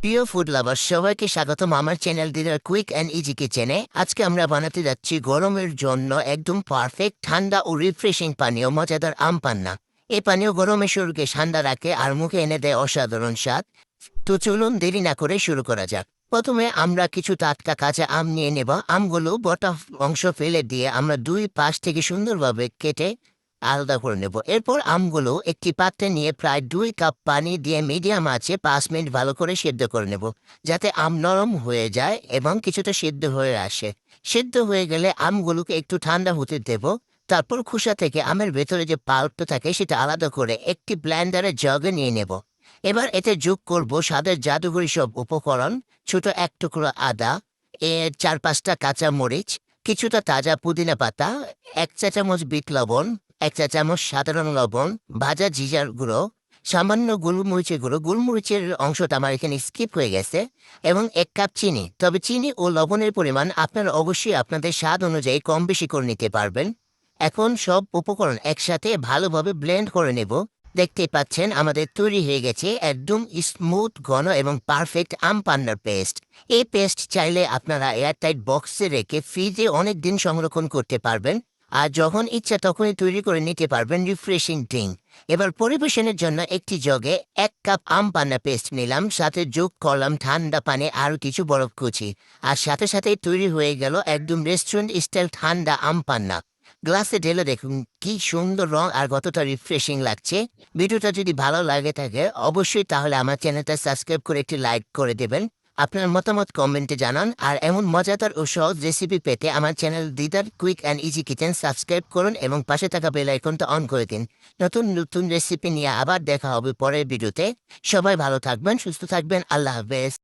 প্রিয় food lover সবাইকে স্বাগতম আমার channel Didar quick and easy কিচেনে। আজকে আমরা বানাতে যাচ্ছি গরমের জন্য একদম পারফেক্ট ঠান্ডা ও রিফ্রেশিং পানীয় মজাদার আম পান্না। এই পানীয় গরমের শুরুকে ঠান্ডা রাখে আর মুখে এনে দেয় অসাধারণ স্বাদ। তো চলুন দেরি না করে শুরু করা যাক। প্রথমে আমরা কিছু টাটকা কাঁচা আম নিয়ে নেব। আমগুলো বটা অংশ ফেলে দিয়ে আমরা দুই পাশ থেকে সুন্দরভাবে কেটে আলাদা করে নেব। এরপর আমগুলো একটি পাত্রে নিয়ে প্রায় 2 কাপ পানি দিয়ে মিডিয়াম আঁচে 5 মিনিট ভালো করে সেদ্ধ করে নেব, যাতে আম নরম হয়ে যায় এবং কিছুটা সেদ্ধ হয়ে আসে। সেদ্ধ হয়ে গেলে আমগুলোকে একটু ঠান্ডা হতে দেব। তারপর খোসা থেকে আমের ভেতরে যে পাল্পটা থাকে সেটা আলাদা করে একটি ব্লেন্ডারে জগে নিয়ে নেব। এবার এতে যোগ করব স্বাদের জাদুঘরি সব উপকরণ: ছোট এক টুকরো আদা, 4-5টা কাঁচা মরিচ, কিছুটা তাজা পুদিনা পাতা, 1 চা চামচ বিট লবণ, 1 চা চামচ সাধারণ লবণ, ভাজা জিরার গুঁড়ো, সামান্য গোলমরিচের গুঁড়ো, গোলমরিচের অংশটা আমার এখানে স্কিপ হয়ে গেছে, এবং 1 কাপ চিনি। তবে চিনি ও লবণের পরিমাণ আপনারা অবশ্যই আপনাদের স্বাদ অনুযায়ী কম বেশি করে নিতে পারবেন। এখন সব উপকরণ একসাথে ভালোভাবে ব্লেন্ড করে নেব। দেখতে পাচ্ছেন আমাদের তৈরি হয়ে গেছে একদম স্মুথ, ঘন এবং পারফেক্ট আম পান্নার পেস্ট। এই পেস্ট চাইলে আপনারা এয়ারটাইট বক্সে রেখে ফ্রিজে অনেক দিন সংরক্ষণ করতে পারবেন, আর যখন ইচ্ছা তখনই তৈরি করে নিতে পারবেন রিফ্রেশিং ড্রিঙ্ক। এবার পরিবেশনের জন্য একটি জগে 1 কাপ আম পান্না পেস্ট নিলাম, সাথে যোগ করলাম ঠান্ডা পানি আরও কিছু বরফ কুচি, আর সাথে সাথেই তৈরি হয়ে গেল একদম রেস্টুরেন্ট স্টাইল ঠান্ডা আম পান্না। গ্লাসে ঢেলে দেখুন কি সুন্দর রং আর কতটা রিফ্রেশিং লাগছে। ভিডিওটা যদি ভালো লাগে থাকে অবশ্যই তাহলে আমার চ্যানেলটা সাবস্ক্রাইব করে একটি লাইক করে দেবেন। আপনার মতামত কমেন্টে জানান, আর এমন মজাদার ও সহজ রেসিপি পেতে আমার channel Didar quick and easy kitchen subscribe করুন এবং পাশে থাকা বেল আইকনটা অন করে দিন। নতুন নতুন রেসিপি নিয়ে আবার দেখা হবে পরের ভিডিওতে। সবাই ভালো থাকবেন, সুস্থ থাকবেন। আল্লাহ হাফেজ।